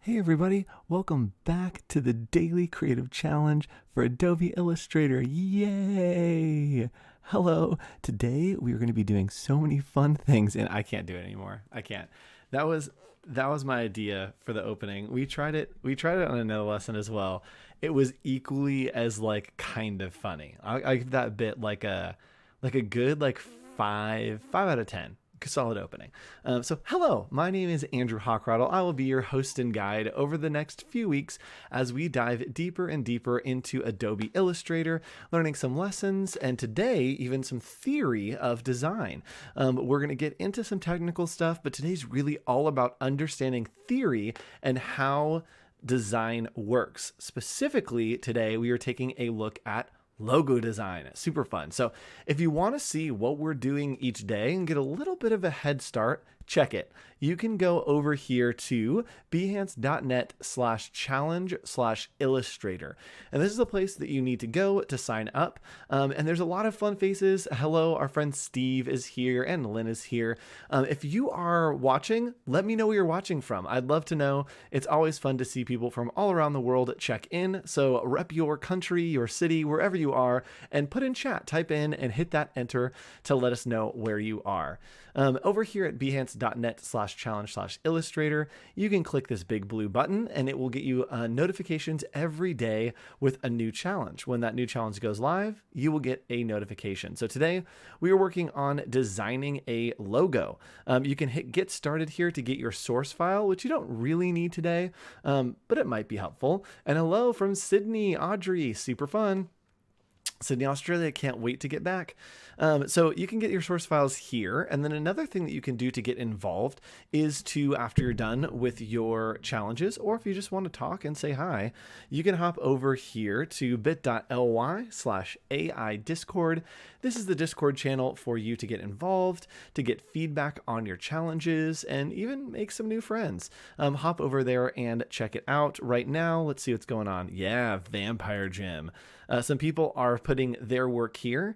Hey everybody, welcome back to the Daily Creative Challenge for Adobe Illustrator. Yay! Hello. Today we are going to be doing so many fun things, and I can't do it anymore. I can't. That was my idea for the opening. We tried it on another lesson as well. It was equally as kind of funny. I give that bit like a good 5 out of 10. Solid opening. So hello, my name is Andrew Hockraddle. I will be your host and guide over the next few weeks as we dive deeper and deeper into Adobe Illustrator, learning some lessons, and today even some theory of design. We're going to get into some technical stuff, but today's really all about understanding theory and how design works. Specifically, today we are taking a look at logo design. Super fun. So if you want to see what we're doing each day and get a little bit of a head start, check it. You can go over here to behance.net/challenge/illustrator. And this is the place that you need to go to sign up. And there's a lot of fun faces. Hello, our friend Steve is here and Lynn is here. If you are watching, let me know where you're watching from. I'd love to know. It's always fun to see people from all around the world check in. So rep your country, your city, wherever you are, and put in chat, type in and hit that enter to let us know where you are. Over here at behance.net/challenge/illustrator, you can click this big blue button and it will get you notifications every day with a new challenge. When that new challenge goes live, you will get a notification. So today we are working on designing a logo. You can hit get started here to get your source file, which you don't really need today, but it might be helpful. And hello from Sydney, Audrey, super fun. Sydney, Australia, can't wait to get back. So you can get your source files here. And then another thing that you can do to get involved is to, after you're done with your challenges, or if you just want to talk and say hi, you can hop over here to bit.ly/AI Discord. This is the Discord channel for you to get involved, to get feedback on your challenges, and even make some new friends. Hop over there and check it out right now. Let's see what's going on. Yeah, Vampire Gym. Some people are putting their work here.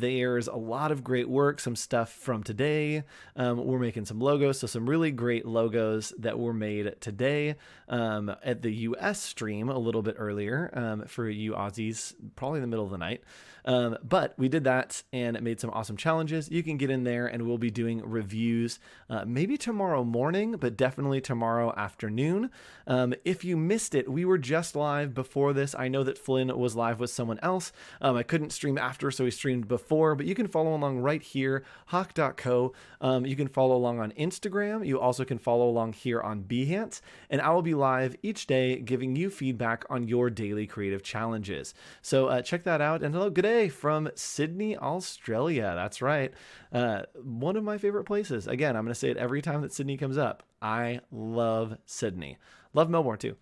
There's a lot of great work, some stuff from today. We're making some logos, so some really great logos that were made today at the US stream a little bit earlier for you Aussies, probably in the middle of the night. But we did that and it made some awesome challenges. You can get in there and we'll be doing reviews maybe tomorrow morning, but definitely tomorrow afternoon. If you missed it, we were just live before this. I know that Flynn was live with someone else. I couldn't stream after, so he streamed before, but you can follow along right here, hawk.co. You can follow along on Instagram. You also can follow along here on Behance, and I will be live each day giving you feedback on your daily creative challenges. So check that out. And hello, good day from Sydney, Australia. That's right. One of my favorite places. Again, I'm going to say it every time that Sydney comes up. I love Sydney. Love Melbourne too.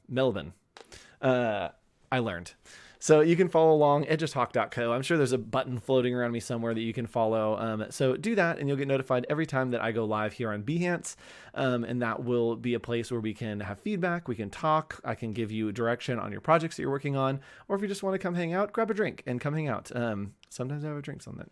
Melbourne. I learned. So you can follow along at justhawk.co. I'm sure there's a button floating around me somewhere that you can follow. So do that and you'll get notified every time that I go live here on Behance. And that will be a place where we can have feedback. We can talk. I can give you direction on your projects that you're working on. Or if you just want to come hang out, grab a drink and come hang out. Sometimes I have a drink on that.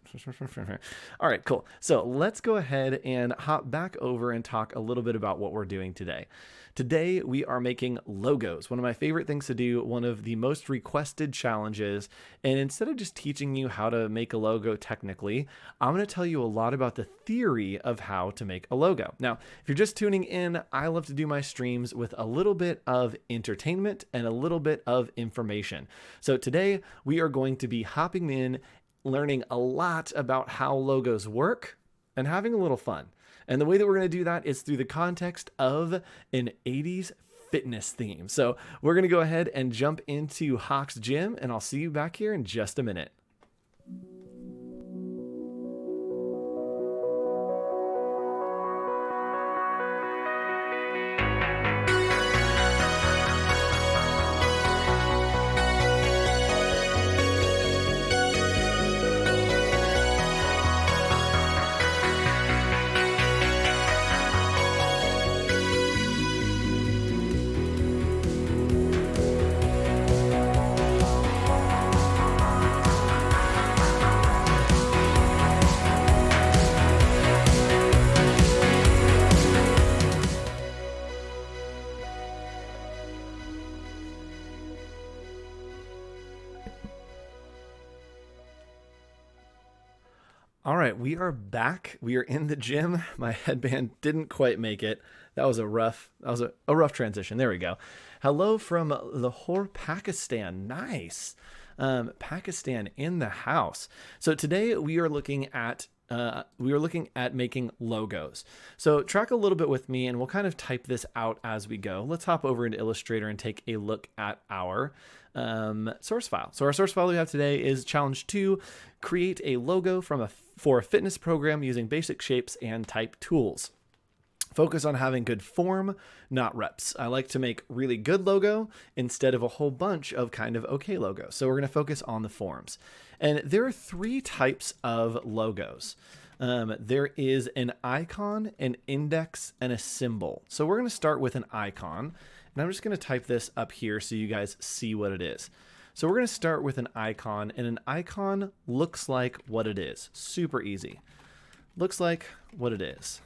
All right, cool. So let's go ahead and hop back over and talk a little bit about what we're doing today. Today, we are making logos, one of my favorite things to do, one of the most requested challenges. And instead of just teaching you how to make a logo technically, I'm going to tell you a lot about the theory of how to make a logo. Now, if you're just tuning in, I love to do my streams with a little bit of entertainment and a little bit of information. So today, we are going to be hopping in, learning a lot about how logos work, and having a little fun. And the way that we're going to do that is through the context of an 80s fitness theme. So we're going to go ahead and jump into Hawk's Gym, and I'll see you back here in just a minute. All right, we are back. We are in the gym. My headband didn't quite make it. That was a rough transition. There we go. Hello from Lahore, Pakistan. Nice. Pakistan in the house. So today we are looking at making logos. So track a little bit with me and we'll kind of type this out as we go. Let's hop over into Illustrator and take a look at our source file. So our source file we have today is challenge 2, create a logo for a fitness program using basic shapes and type tools. Focus on having good form, not reps. I like to make really good logo instead of a whole bunch of kind of okay logos. So we're going to focus on the forms. And there are 3 types of logos. There is an icon, an index, and a symbol. So we're going to start with an icon. And I'm just going to type this up here so you guys see what it is. So we're going to start with an icon, and an icon looks like what it is. Super easy. Looks like what it is.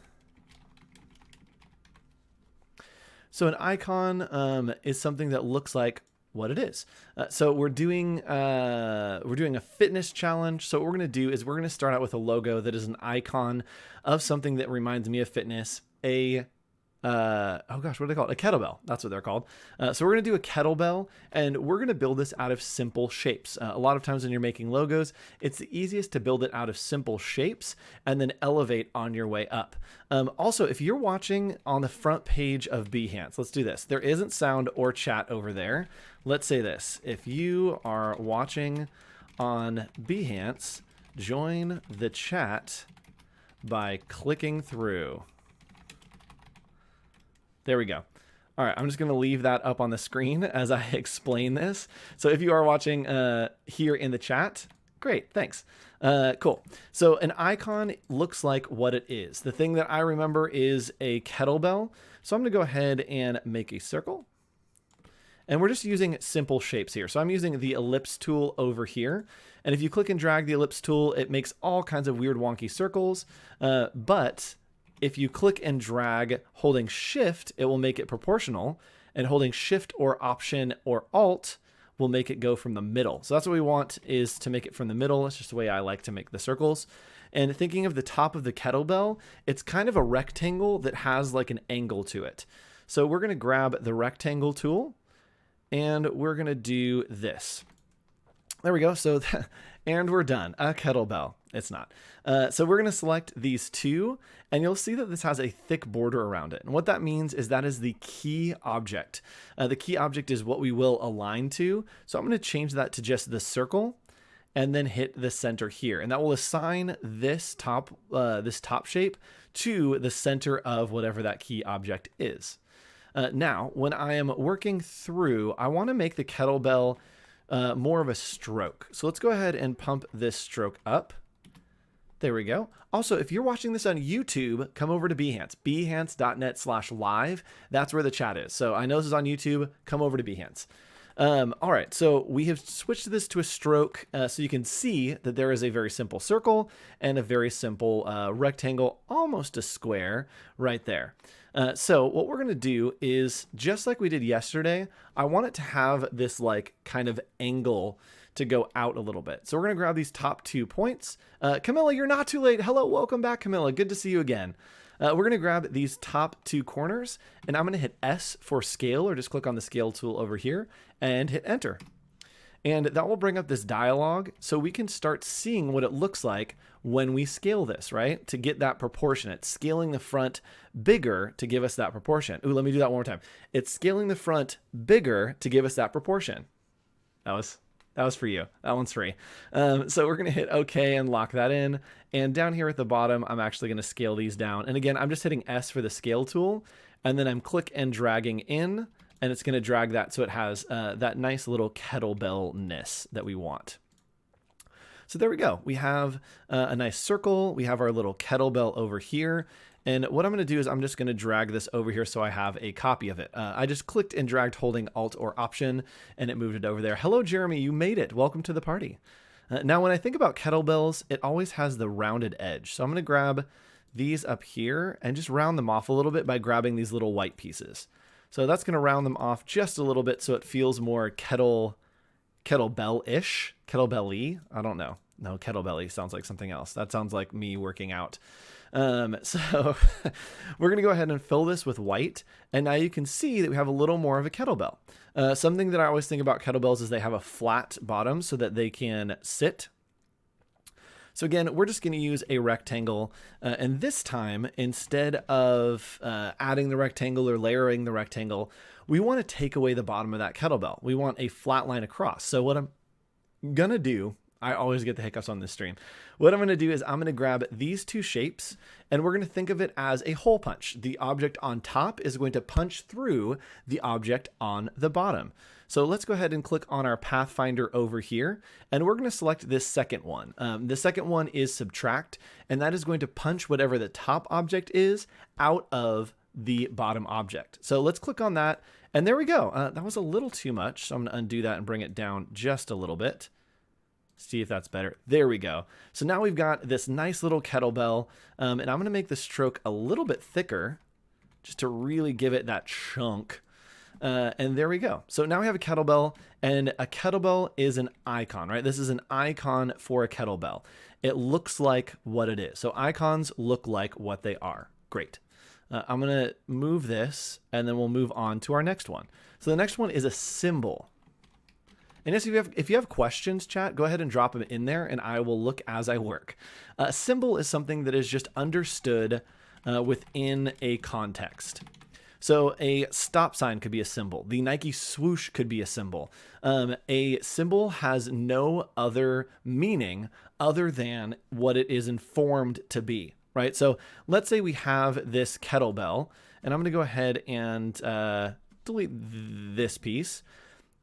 So an icon is something that looks like what it is. So we're doing a fitness challenge. So what we're going to do is we're going to start out with a logo that is an icon of something that reminds me of fitness. Oh gosh, what do they call it? A kettlebell. That's what they're called. So we're going to do a kettlebell, and we're going to build this out of simple shapes. A lot of times when you're making logos, it's the easiest to build it out of simple shapes and then elevate on your way up. Also, if you're watching on the front page of Behance, let's do this. There isn't sound or chat over there. Let's say this. If you are watching on Behance, join the chat by clicking through. There we go. All right, I'm just going to leave that up on the screen as I explain this. So if you are watching here in the chat, great, thanks. Cool. So an icon looks like what it is. The thing that I remember is a kettlebell. So I'm going to go ahead and make a circle. And we're just using simple shapes here. So I'm using the ellipse tool over here. And if you click and drag the ellipse tool, it makes all kinds of weird wonky circles. But if you click and drag holding shift, it will make it proportional, and holding shift or option or alt will make it go from the middle. So that's what we want, is to make it from the middle. That's just the way I like to make the circles. And thinking of the top of the kettlebell, it's kind of a rectangle that has like an angle to it. So we're going to grab the rectangle tool and we're going to do this. There we go. So, and we're done. A kettlebell. It's not. So we're going to select these 2, and you'll see that this has a thick border around it. And what that means is that is the key object. The key object is what we will align to. So I'm going to change that to just the circle and then hit the center here. And that will assign this top shape to the center of whatever that key object is. Now, when I am working through, I want to make the kettlebell more of a stroke. So let's go ahead and pump this stroke up. There we go. Also, if you're watching this on YouTube, come over to Behance, behance.net/live. That's where the chat is. So I know this is on YouTube. Come over to Behance. All right, so we have switched this to a stroke, so you can see that there is a very simple circle and a very simple rectangle, almost a square right there. So what we're going to do is, just like we did yesterday, I want it to have this like kind of angle to go out a little bit. So we're going to grab these top 2 points. Camilla, you're not too late. Hello, welcome back, Camilla. Good to see you again. We're going to grab these top 2 corners, and I'm going to hit S for scale, or just click on the scale tool over here and hit enter. And that will bring up this dialog so we can start seeing what it looks like when we scale this, right? To get that proportion. It's scaling the front bigger to give us that proportion. Ooh, let me do that one more time. It's scaling the front bigger to give us that proportion. That was for you. That one's free. So we're going to hit OK and lock that in. And down here at the bottom, I'm actually going to scale these down. And again, I'm just hitting S for the scale tool. And then I'm click and dragging in. And it's going to drag that so it has that nice little kettlebell-ness that we want. So there we go. We have a nice circle. We have our little kettlebell over here. And what I'm going to do is I'm just going to drag this over here so I have a copy of it. I just clicked and dragged holding Alt or Option, and it moved it over there. Hello, Jeremy. You made it. Welcome to the party. Now, when I think about kettlebells, it always has the rounded edge. So I'm going to grab these up here and just round them off a little bit by grabbing these little white pieces. So that's going to round them off just a little bit so it feels more kettlebell-ish, kettlebell-y. I don't know. No, kettlebelly sounds like something else. That sounds like me working out. So we're going to go ahead and fill this with white. And now you can see that we have a little more of a kettlebell. Something that I always think about kettlebells is they have a flat bottom so that they can sit. So again, we're just going to use a rectangle. And this time, instead of adding the rectangle or layering the rectangle, we want to take away the bottom of that kettlebell. We want a flat line across. So what I'm going to do, I always get the hiccups on this stream. What I'm going to do is I'm going to grab these two shapes and we're going to think of it as a hole punch. The object on top is going to punch through the object on the bottom. So let's go ahead and click on our Pathfinder over here, and we're going to select this second one. The second one is subtract, and that is going to punch whatever the top object is out of the bottom object. So let's click on that, and there we go. That was a little too much, so I'm going to undo that and bring it down just a little bit. See if that's better. There we go. So now we've got this nice little kettlebell, and I'm going to make the stroke a little bit thicker just to really give it that chunk. And there we go. So now we have a kettlebell, and a kettlebell is an icon, right? This is an icon for a kettlebell. It looks like what it is. So icons look like what they are. Great. I'm going to move this, and then we'll move on to our next one. So the next one is a symbol. And yes, if you have questions, chat, go ahead and drop them in there, and I will look as I work. A symbol is something that is just understood within a context. So a stop sign could be a symbol. The Nike swoosh could be a symbol. A symbol has no other meaning other than what it is informed to be, right? So let's say we have this kettlebell, and I'm going to go ahead and delete this piece.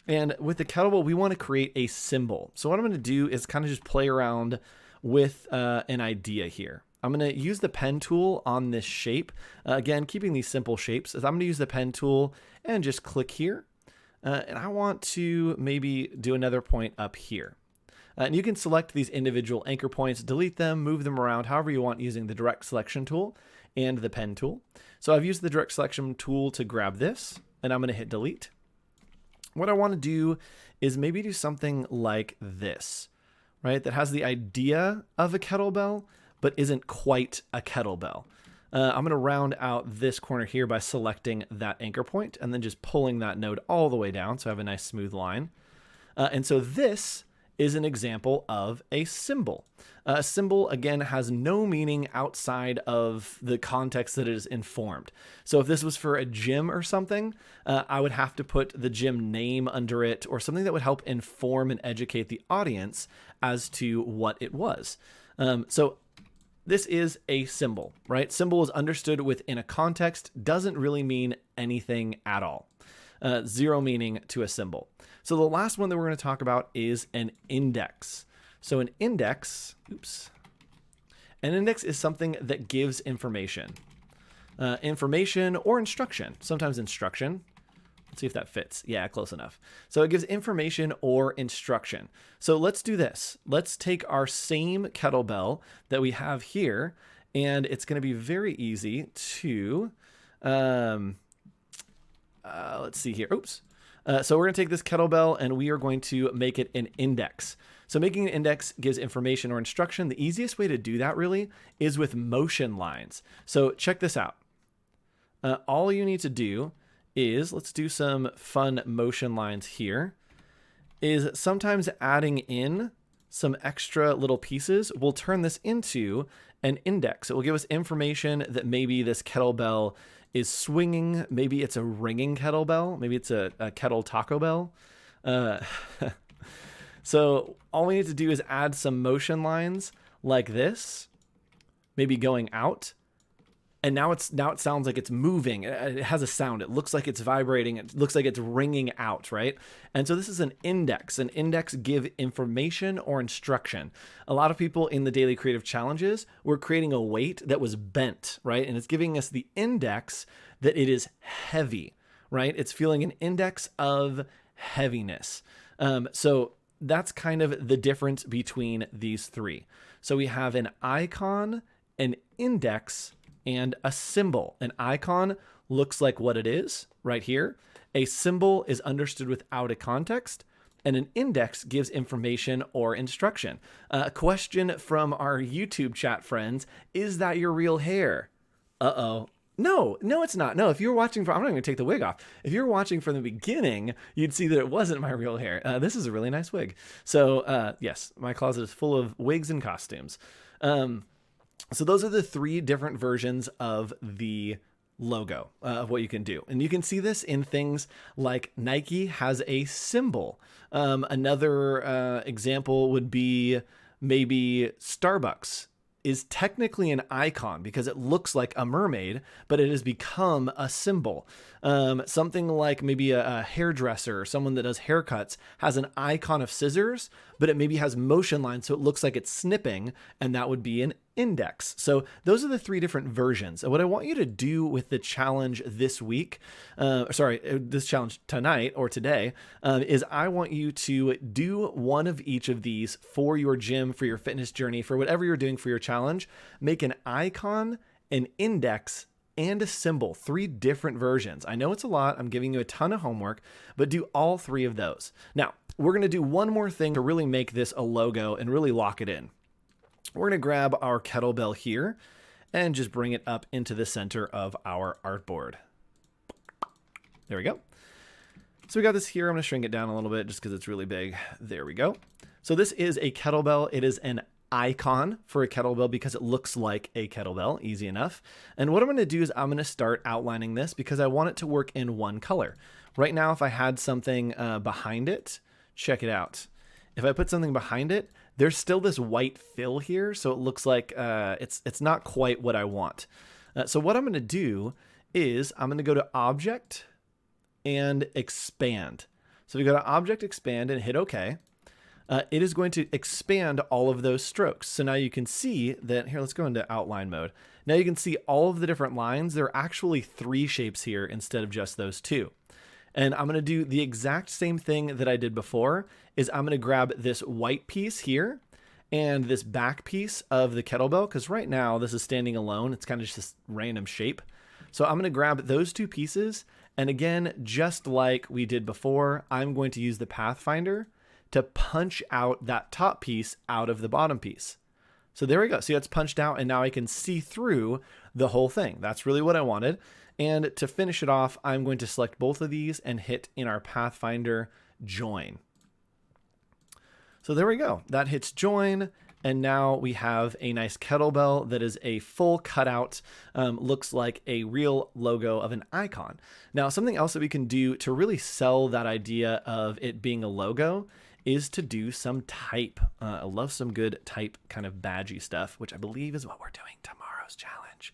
And with the kettlebell, we want to create a symbol. So what I'm going to do is kind of just play around with an idea here. I'm going to use the pen tool on this shape. Again, keeping these simple shapes. I'm going to use the pen tool and just click here. And I want to maybe do another point up here. And you can select these individual anchor points, delete them, move them around however you want using the direct selection tool and the pen tool. So I've used the direct selection tool to grab this, and I'm going to hit delete. What I want to do is maybe do something like this, right? That has the idea of a kettlebell, but isn't quite a kettlebell. I'm going to round out this corner here by selecting that anchor point and then just pulling that node all the way down so I have a nice smooth line. And so this is an example of a symbol. A symbol, again, has no meaning outside of the context that it is informed. So if this was for a gym or something, I would have to put the gym name under it or something that would help inform and educate the audience as to what it was. So this is a symbol, right? Symbol is understood within a context, doesn't really mean anything at all. Zero meaning to a symbol. So the last one that we're going to talk about is an index. So an index is something that gives information. Information or instruction, sometimes instruction. Let's see if that fits. Yeah, close enough. So it gives information or instruction. So let's do this. Let's take our same kettlebell that we have here, and it's going to be very easy to, let's see here. So we're going to take this kettlebell and we are going to make it an index. So making an index gives information or instruction. The easiest way to do that really is with motion lines. So check this out. All you need to do is, let's do some fun motion lines here, is sometimes adding in some extra little pieces will turn this into an index. It will give us information that maybe this kettlebell is swinging. Maybe it's a ringing kettlebell. Maybe it's a kettle Taco Bell. So all we need to do is add some motion lines like this, maybe going out. And now it sounds like it's moving. It has a sound. It looks like it's vibrating. It looks like it's ringing out, right? And so this is an index. An index give information or instruction. A lot of people in the daily creative challenges were creating a weight that was bent, right? And it's giving us the index that it is heavy, right? It's feeling an index of heaviness. So that's kind of the difference between these three. So we have an icon, an index, and a symbol. An icon looks like what it is right here. A symbol is understood without a context. and an index gives information or instruction. A question from our YouTube chat friends, is that your real hair? Uh-oh. No, it's not. No, if you were watching from, I'm not going to take the wig off. If you were watching from the beginning, you'd see that it wasn't my real hair. This is a really nice wig. So yes, my closet is full of wigs and costumes. So those are the 3 different versions of the logo of what you can do. And you can see this in things like Nike has a symbol. Another example would be maybe Starbucks is technically an icon because it looks like a mermaid, but it has become a symbol. Something like maybe a hairdresser or someone that does haircuts has an icon of scissors, but it maybe has motion lines, so it looks like it's snipping, and that would be an index. So those are the 3 different versions. And what I want you to do with the challenge this week, this challenge tonight or today, is I want you to do one of each of these for your gym, for your fitness journey, for whatever you're doing for your challenge. Make an icon, an index, and a symbol, 3 different versions. I know it's a lot. I'm giving you a ton of homework, but do all 3 of those. Now, we're going to do one more thing to really make this a logo and really lock it in. We're going to grab our kettlebell here and just bring it up into the center of our artboard. There we go. So we got this here. I'm going to shrink it down a little bit just because it's really big. There we go. So this is a kettlebell. It is an icon for a kettlebell because it looks like a kettlebell, easy enough. And what I'm going to do is I'm going to start outlining this because I want it to work in one color. Right now, if I had something behind it, check it out. If I put something behind it, there's still this white fill here, so it looks like it's not quite what I want. So what I'm going to do is I'm going to go to Object and Expand. So if you go to Object, Expand, and hit OK, it is going to expand all of those strokes. So now you can see that, here, let's go into outline mode. Now you can see all of the different lines. There are actually 3 shapes here instead of just those 2. And I'm going to do the exact same thing that I did before, is I'm going to grab this white piece here and this back piece of the kettlebell, because right now this is standing alone. It's kind of just this random shape. So I'm going to grab those 2 pieces. And again, just like we did before, I'm going to use the Pathfinder to punch out that top piece out of the bottom piece. So there we go. See, it's punched out, and now I can see through the whole thing. That's really what I wanted. And to finish it off, I'm going to select both of these and hit in our Pathfinder join. So there we go. That hits join. And now we have a nice kettlebell that is a full cutout, looks like a real logo of an icon. Now, something else that we can do to really sell that idea of it being a logo is to do some type. I love some good type kind of badgy stuff, which I believe is what we're doing tomorrow's challenge.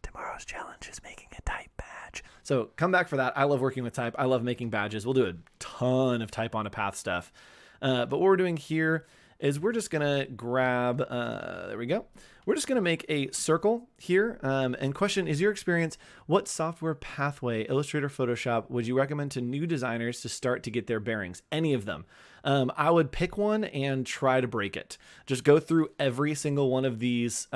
Tomorrow's challenge is making a type badge. So come back for that. I love working with type. I love making badges. We'll do a ton of type on a path stuff. But what we're doing here is we're just going to grab, there we go. We're just going to make a circle here. And question, is your experience, what software pathway, Illustrator, Photoshop, would you recommend to new designers to start to get their bearings? Any of them. I would pick one and try to break it. Just go through every single one of these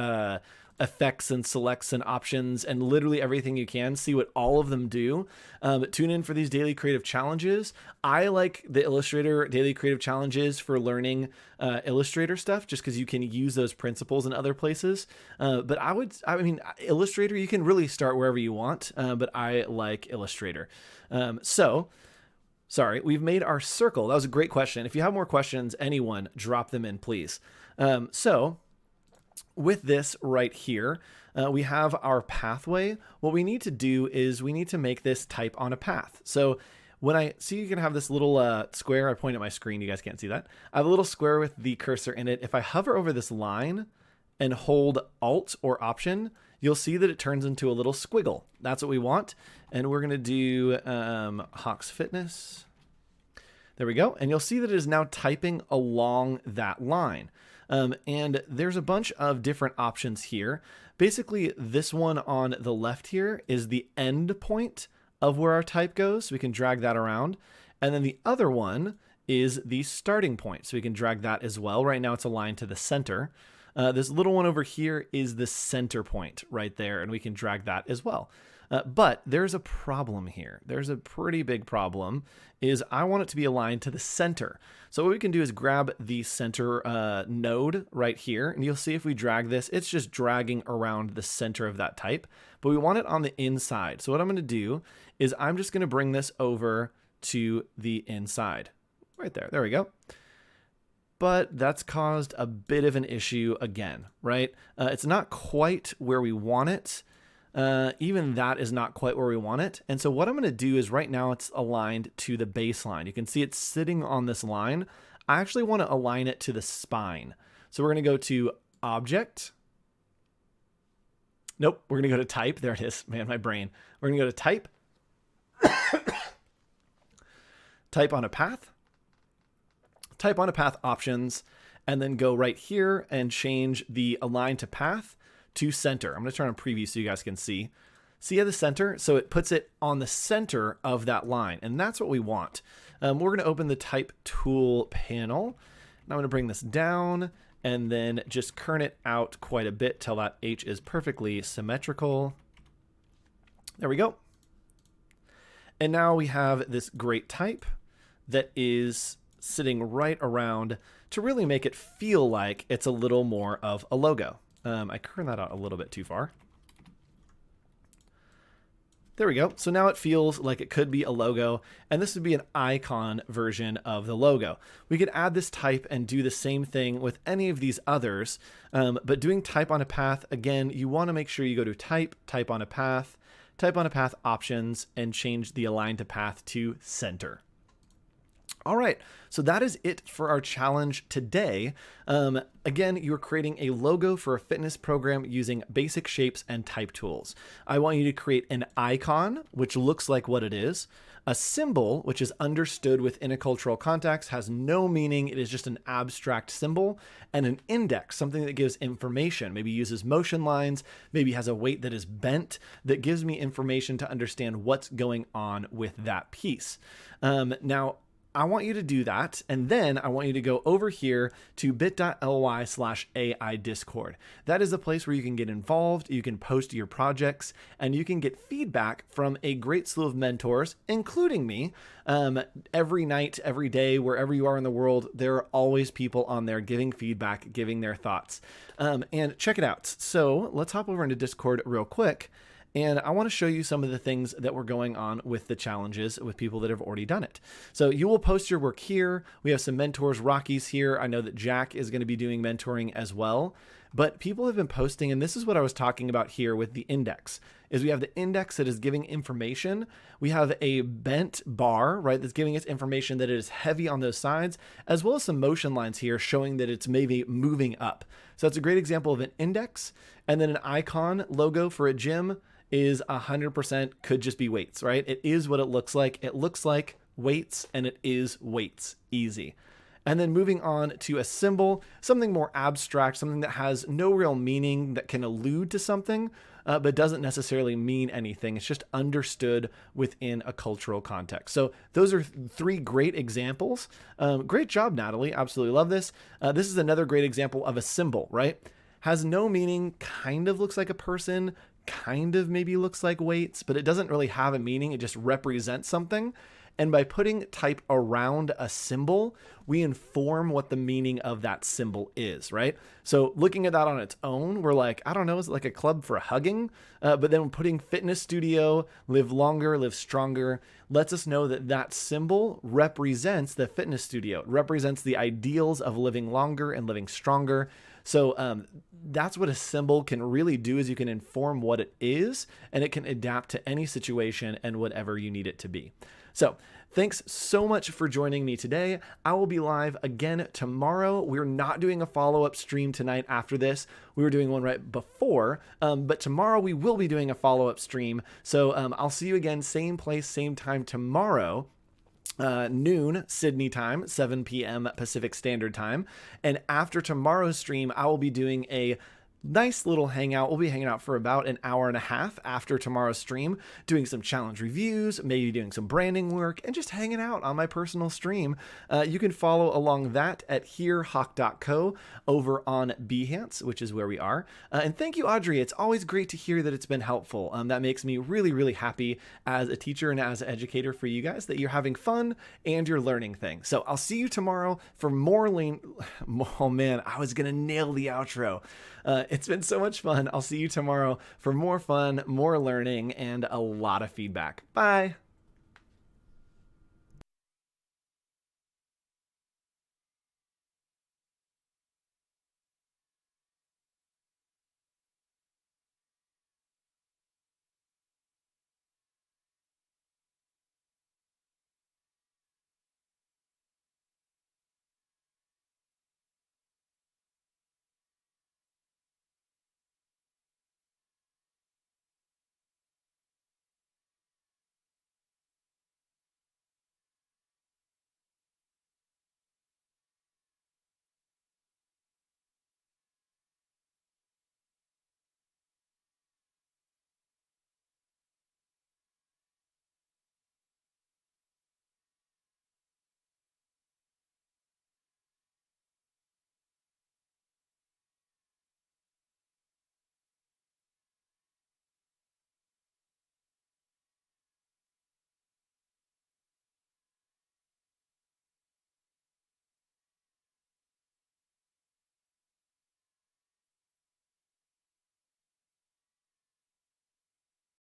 effects and selects and options and literally everything you can, see what all of them do. Tune in for these daily creative challenges. I like the Illustrator daily creative challenges for learning Illustrator stuff, just because you can use those principles in other places. But I mean, Illustrator, you can really start wherever you want, but I like Illustrator. Sorry, we've made our circle. That was a great question. If you have more questions, anyone, drop them in, please. With this right here, we have our pathway. What we need to do is we need to make this type on a path. So when I see, you can have this little square. I point at my screen. You guys can't see that. I have a little square with the cursor in it. If I hover over this line and hold Alt or Option, you'll see that it turns into a little squiggle. That's what we want. And we're going to do Hawks Fitness. There we go. And you'll see that it is now typing along that line. And there's a bunch of different options here. Basically, this one on the left here is the end point of where our type goes. So we can drag that around. And then the other one is the starting point. So we can drag that as well. Right now it's aligned to the center. This little one over here is the center point right there. And we can drag that as well. But there's a problem here. There's a pretty big problem, is I want it to be aligned to the center. So what we can do is grab the center node right here, and you'll see if we drag this, it's just dragging around the center of that type, but we want it on the inside. So what I'm going to do is I'm just going to bring this over to the inside. Right there. There we go. But that's caused a bit of an issue again, right? It's not quite where we want it. Even that is not quite where we want it. And so what I'm going to do is right now it's aligned to the baseline. You can see it's sitting on this line. I actually want to align it to the spine. So we're going to go to Object. Nope, we're going to go to Type. There it is. Man, my brain. We're going to go to Type. Type on a path. Type on a path options, and then go right here and change the align to path to center. I'm going to turn on preview so you guys can see. See at the center? So it puts it on the center of that line, and that's what we want. We're going to open the type tool panel. And I'm going to bring this down and then just kern it out quite a bit till that H is perfectly symmetrical. There we go. And now we have this great type that is sitting right around to really make it feel like it's a little more of a logo. I kerned that out a little bit too far. There we go. So now it feels like it could be a logo, and this would be an icon version of the logo. We could add this type and do the same thing with any of these others, but doing type on a path, again, you want to make sure you go to type on a path options, and change the align to path to center. All right, so that is it for our challenge today. Again, you're creating a logo for a fitness program using basic shapes and type tools. I want you to create an icon, which looks like what it is, a symbol, which is understood within a cultural context, has no meaning, it is just an abstract symbol, and an index, something that gives information, maybe uses motion lines, maybe has a weight that is bent, that gives me information to understand what's going on with that piece. Now, I want you to do that, and then I want you to go over here to bit.ly/AI Discord. That is a place where you can get involved, you can post your projects, and you can get feedback from a great slew of mentors, including me. Every night, every day, wherever you are in the world, there are always people on there giving feedback, giving their thoughts. And check it out. So let's hop over into Discord real quick. And I want to show you some of the things that were going on with the challenges with people that have already done it. So you will post your work here. We have some mentors, Rocky's here. I know that Jack is going to be doing mentoring as well. But people have been posting, and this is what I was talking about here with the index, is we have the index that is giving information. We have a bent bar, right, that's giving us information that it is heavy on those sides, as well as some motion lines here showing that it's maybe moving up. So that's a great example of an index. And then an icon logo for a gym is 100% could just be weights, right? It is what it looks like. It looks like weights, and it is weights. Easy. And then moving on to a symbol, something more abstract, something that has no real meaning, that can allude to something, but doesn't necessarily mean anything. It's just understood within a cultural context. So those are three great examples. Great job, Natalie. Absolutely love this. This is another great example of a symbol, right? Has no meaning, kind of looks like a person, kind of maybe looks like weights, but it doesn't really have a meaning. It just represents something. And by putting type around a symbol, we inform what the meaning of that symbol is, right? So looking at that on its own, we're like, I don't know, is it like a club for hugging? But then putting fitness studio, live longer, live stronger, lets us know that that symbol represents the fitness studio. It represents the ideals of living longer and living stronger. So that's what a symbol can really do, is you can inform what it is, and it can adapt to any situation and whatever you need it to be. So thanks so much for joining me today. I will be live again tomorrow. We're not doing a follow-up stream tonight after this. We were doing one right before, but tomorrow we will be doing a follow-up stream. So I'll see you again, same place, same time tomorrow. Noon Sydney time, 7 p.m. Pacific Standard Time. And after tomorrow's stream, I will be doing a nice little hangout. We'll be hanging out for about an hour and a half after tomorrow's stream, doing some challenge reviews, maybe doing some branding work, and just hanging out on my personal stream. You can follow along that at herehawk.co over on Behance, which is where we are. And thank you, Audrey. It's always great to hear that it's been helpful. That makes me really, really happy as a teacher and as an educator for you guys that you're having fun and you're learning things. So I'll see you tomorrow for more Oh man, I was going to nail the outro. It's been so much fun. I'll see you tomorrow for more fun, more learning, and a lot of feedback. Bye.